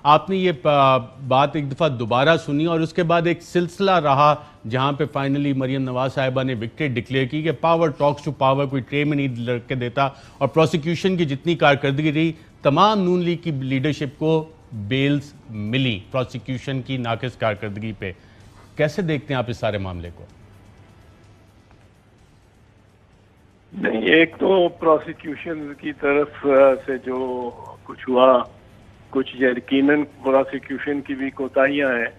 आपने ये बात एक दफ़ा दोबारा सुनी और उसके बाद एक सिलसिला रहा जहां पे फाइनली मरियम नवाज साहिबा ने विक्ट्री डिक्लेयर की कि पावर टॉक्स टू पावर, कोई ट्रे में नहीं लड़के देता। और प्रोसिक्यूशन की जितनी कारकर्दगी रही, तमाम नून लीग की लीडरशिप को बेल्स मिली प्रोसिक्यूशन की नाकिस कारकर्दगी पे। कैसे देखते हैं आप इस सारे मामले को? नहीं, एक तो प्रोसिक्यूशन की तरफ से जो कुछ हुआ, कुछ यकीनन प्रोसिक्यूशन की भी कोताहियां हैं,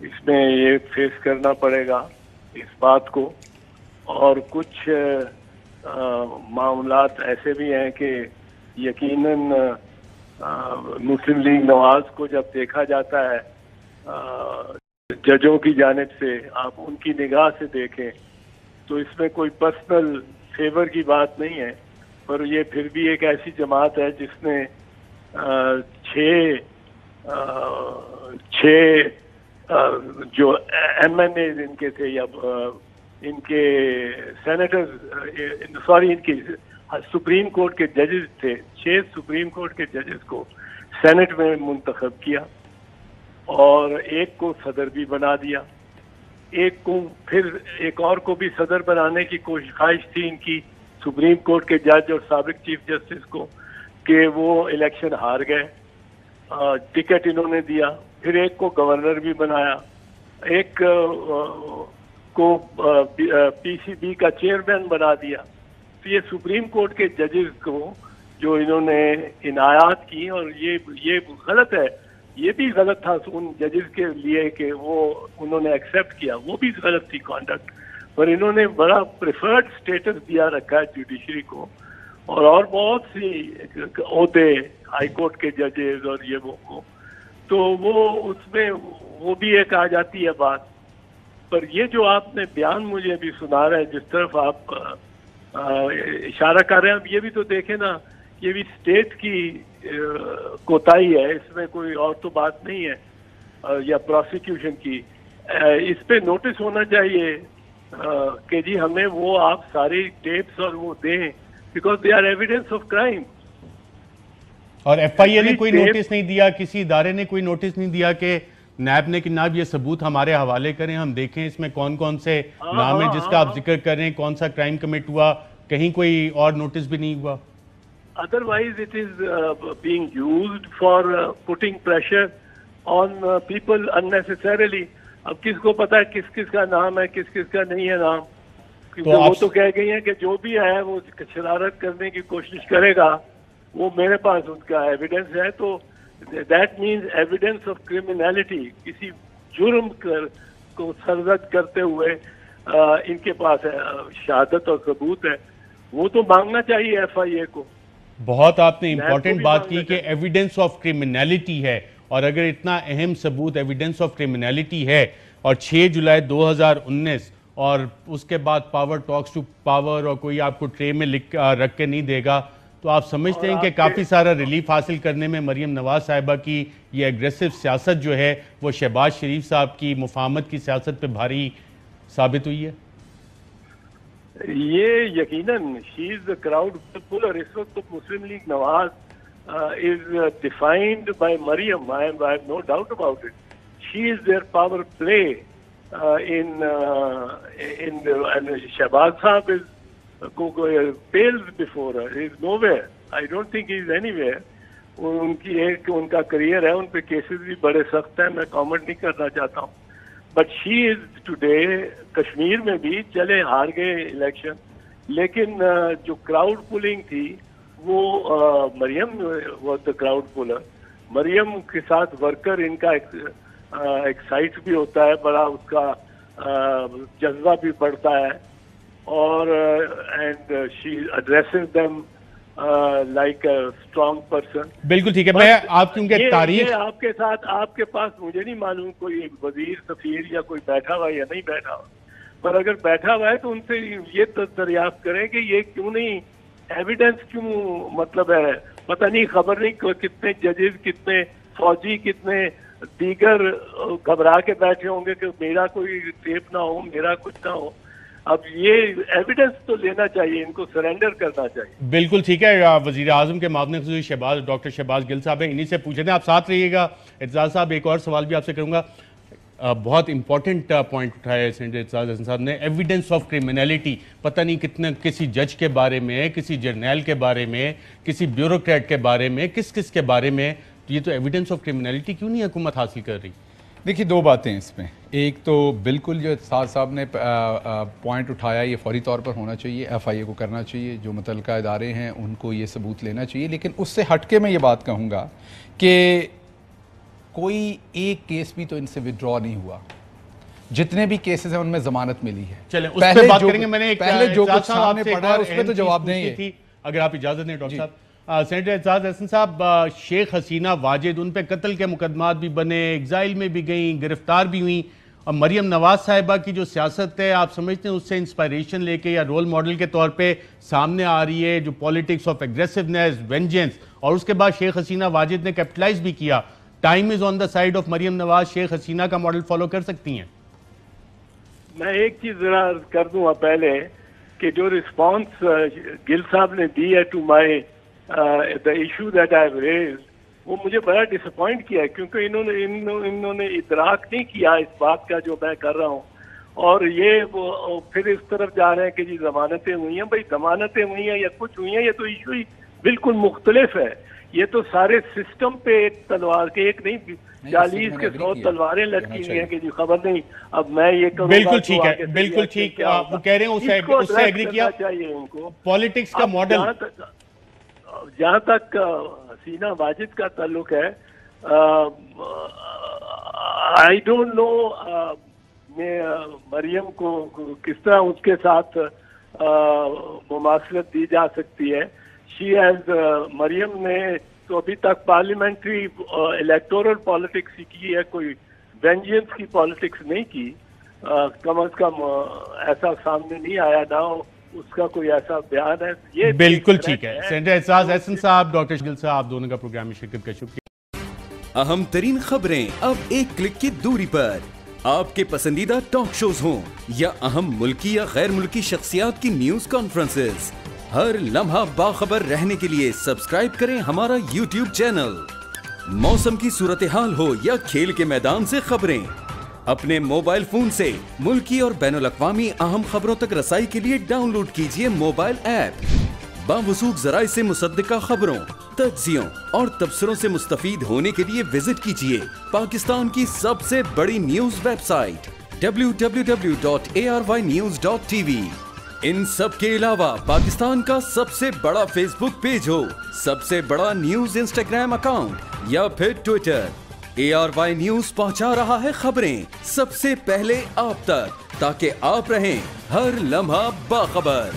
इसमें ये फेस करना पड़ेगा इस बात को। और कुछ मामलात ऐसे भी हैं कि यकीनन मुस्लिम लीग नवाज को जब देखा जाता है जजों की जानिब से, आप उनकी निगाह से देखें तो इसमें कोई पर्सनल फेवर की बात नहीं है, पर ये फिर भी एक ऐसी जमात है जिसने छः जो MNA इनके थे या इनके सेनेटर्स, सॉरी इनके सुप्रीम कोर्ट के जजेस थे, 6 सुप्रीम कोर्ट के जजेस को सेनेट में मुंतखब किया और एक को सदर भी बना दिया। एक को फिर एक और को भी सदर बनाने की ख्वाहिश थी इनकी, सुप्रीम कोर्ट के जज और साबिक चीफ जस्टिस को, कि वो इलेक्शन हार गए, टिकट इन्होंने दिया। फिर एक को गवर्नर भी बनाया, एक को PCB का चेयरमैन बना दिया। तो ये सुप्रीम कोर्ट के जजेस को जो इन्होंने इनायात की, और ये गलत है, ये भी गलत था उन जजेस के लिए कि वो उन्होंने एक्सेप्ट किया, वो भी गलत थी कॉन्डक्ट। पर इन्होंने बड़ा प्रेफर्ड स्टेटस दिया रखा है जुडिशरी को, और बहुत सी ओहदे हाई कोर्ट के जजेस और ये वो को, तो वो उसमें वो भी एक आ जाती है बात। पर ये जो आपने बयान मुझे अभी सुना रहे हैं, जिस तरफ आप इशारा कर रहे हैं, अब ये भी तो देखें ना, ये भी स्टेट की कोताही है, इसमें कोई और तो बात नहीं है, या प्रोसिक्यूशन की। इस पे नोटिस होना चाहिए कि जी हमें वो आप सारी टेप्स और वो दें, because they are evidence of crime. और FIA ने कोई नोटिस नहीं दिया, किसी इदारे ने कोई नोटिस नहीं दिया कि नैब ने कि नाब ये सबूत हमारे हवाले करें, हम देखें इसमें कौन कौन से नाम है जिसका आप जिक्र कर रहे हैं, कौन सा क्राइम कमिट हुआ, कहीं कोई और नोटिस भी नहीं हुआ? Otherwise, it is being used for putting pressure on people unnecessarily. अब किसको पता है किस किस का नाम है, किस किस का नहीं है नाम, क्योंकि वो तो कह गई है कि जो भी है वो शरारत करने की कोशिश करेगा, वो मेरे पास उसका एविडेंस है। तो that means evidence of criminality, किसी जुर्म को सरजद करते हुए इनके पास है, शहादत और सबूत है, वो तो मांगना चाहिए FIA को। बहुत आपने इंपॉर्टेंट बात की कि एविडेंस ऑफ क्रिमिनलिटी है, और अगर इतना अहम सबूत एविडेंस ऑफ क्रिमिनलिटी है और 6 जुलाई 2019 और उसके बाद पावर टॉक्स टू पावर और कोई आपको ट्रे में रख के नहीं देगा, तो आप समझते हैं कि काफ़ी सारा रिलीफ हासिल करने में मरियम नवाज साहिबा की ये एग्रेसिव सियासत जो है वो शहबाज शरीफ साहब की मुफाहमत की सियासत पे भारी साबित हुई है? ये यकीनन she is the crowd puller. इस वक्त तो Muslim League Nawaz is defined by Maryam. I have no doubt about it. She is their power play in and Shahbaz Saab is pales before her. He is nowhere. I don't think he is anywhere. उनका career है, उन पे cases भी बड़े सख्त हैं, मैं comment नहीं करना चाहता हूँ। But she is today, Kashmir में भी चले हार गए इलेक्शन, लेकिन जो क्राउड पुलिंग थी वो Maryam was the crowd puller. Maryam के साथ वर्कर इनका एक्साइट भी होता है, बड़ा उसका जज्बा भी बढ़ता है, और and she addresses them like a strong person. बिल्कुल ठीक है। मैं आप क्योंकि तारीख आपके साथ, आपके पास मुझे नहीं मालूम कोई वजीर सफीर या कोई बैठा हुआ या नहीं बैठा हुआ, पर अगर बैठा हुआ है तो उनसे ये दरियाफ्त करें कि ये क्यों नहीं, एविडेंस क्यों, मतलब है पता नहीं, खबर नहीं कितने जजेस, कितने फौजी, कितने दीगर घबरा के बैठे होंगे कि मेरा कोई टेप ना हो, मेरा कुछ ना हो। अब ये एविडेंस तो लेना चाहिए, इनको सरेंडर करना चाहिए। बिल्कुल ठीक है। वजीर आजम के मामले में डॉक्टर शहबाज गिल साहब है, इन्हीं से पूछे थे। आप साथ रहिएगा। एतजाज साहब, एक और सवाल भी आपसे करूंगा। बहुत इंपॉर्टेंट पॉइंट उठाया है सेनेटर एतजाज अहसन साहब ने, एविडेंस ऑफ क्रिमिनलिटी। पता नहीं कितने, किसी जज के बारे में, किसी जर्नैल के बारे में, किसी ब्यूरोक्रेट के बारे में, किस किस के बारे में, ये तो एविडेंस ऑफ क्रिमिनलिटी क्यों नहीं हुकूमत हासिल कर रही? देखिए, दो बातें इसमें। एक तो बिल्कुल जो एतजाज साहब ने पॉइंट उठाया, ये फौरी तौर पर होना चाहिए, FIA को करना चाहिए, जो मुतल्लिका इदारे हैं उनको ये सबूत लेना चाहिए। लेकिन उससे हटके मैं ये बात कहूँगा कि कोई एक केस भी तो इनसे विड्रॉ नहीं हुआ। जितने भी केसेस हैं उनमें जमानत मिली है। चले उस पे बात करेंगे। मैंने एक पहले जो कुछ सामने पड़ा है उस पे तो जवाब दें, अगर आप इजाजत दें डॉक्टर साहब। सेनेटर एतजाज अहसन साहब, शेख हसीना वाजिद, उन पे कत्ल के मुकदमात भी बने, एग्जाइल में भी गई, गिरफ्तार भी हुई, और मरियम नवाज साहिबा की जो सियासत है, आप समझते हैं उससे इंस्पायरेशन लेके या रोल मॉडल के तौर पे सामने आ रही है, जो पॉलिटिक्स ऑफ एग्रेसिवनेस, वेंजेंस, और उसके बाद शेख हसीना वाजिद ने कैपिटलाइज भी किया। Time is on the side of Maryam Nawaz, Sheikh Hasina का मॉडल फॉलो कर सकती हैं? मैं एक चीज जरा कर दूंगा पहले, कि जो रिस्पांस गिल साहब ने दी है to my the issue that I have raised, वो मुझे बड़ा डिसअपॉइंट किया है, क्योंकि इन्होंने इदराक नहीं किया इस बात का जो मैं कर रहा हूँ। और ये वो फिर इस तरफ जा रहे हैं कि जी जमानतें हुई हैं। भाई जमानतें हुई हैं या कुछ हुई हैं, ये तो इशू ही बिल्कुल मुख्तलिफ है। ये तो सारे सिस्टम पे एक तलवार के, एक नहीं 40 के 100 तलवारें लटकी हुई हैं कि जी खबर नहीं अब मैं ये करूंगा। बिल्कुल ठीक है, बिल्कुल ठीक। वो कह रहे हैं उससे एग्री किया चाहिए उनको। पॉलिटिक्स का मॉडल, जहाँ तक हसीना वाजिद का ताल्लुक है, आई डोंट नो मरियम को किस तरह उसके साथ मुमासलत दी जा सकती है। शी हैज मरियम ने तो अभी तक पार्लियामेंट्री इलेक्टोरल पॉलिटिक्स ही की है, कोई वेंजेंस की पॉलिटिक्स नहीं की। कम से कम ऐसा सामने नहीं आया, ना उसका कोई ऐसा बयान है। ये बिल्कुल ठीक है। सेनेटर एतजाज अहसन साहब, डॉक्टर गिल साहब, आप दोनों का प्रोग्राम में शिरकत का शुक्रिया। अहम तरीन खबरें अब एक क्लिक की दूरी पर। आपके पसंदीदा टॉक शोज हों या अहम मुल्की या गैर मुल्की शख्सियात की न्यूज कॉन्फ्रेंसेस, हर लम्हा बाखबर रहने के लिए सब्सक्राइब करें हमारा YouTube चैनल। मौसम की सूरत हाल हो या खेल के मैदान से खबरें, अपने मोबाइल फोन से मुल्की और बैनुल अक़वामी अहम खबरों तक रसाई के लिए डाउनलोड कीजिए मोबाइल ऐप। बावसूख ज़राए से मुसद्दिका खबरों, तज्ज़ियों और तबसरों से मुस्तफीद होने के लिए विजिट कीजिए पाकिस्तान की सबसे बड़ी न्यूज वेबसाइट www.arYnews.tv। इन सब के अलावा पाकिस्तान का सबसे बड़ा फेसबुक पेज हो, सबसे बड़ा न्यूज इंस्टाग्राम अकाउंट या फिर ट्विटर, ARY न्यूज पहुंचा रहा है खबरें सबसे पहले आप तक, ताकि आप रहें हर लम्हा बाखबर।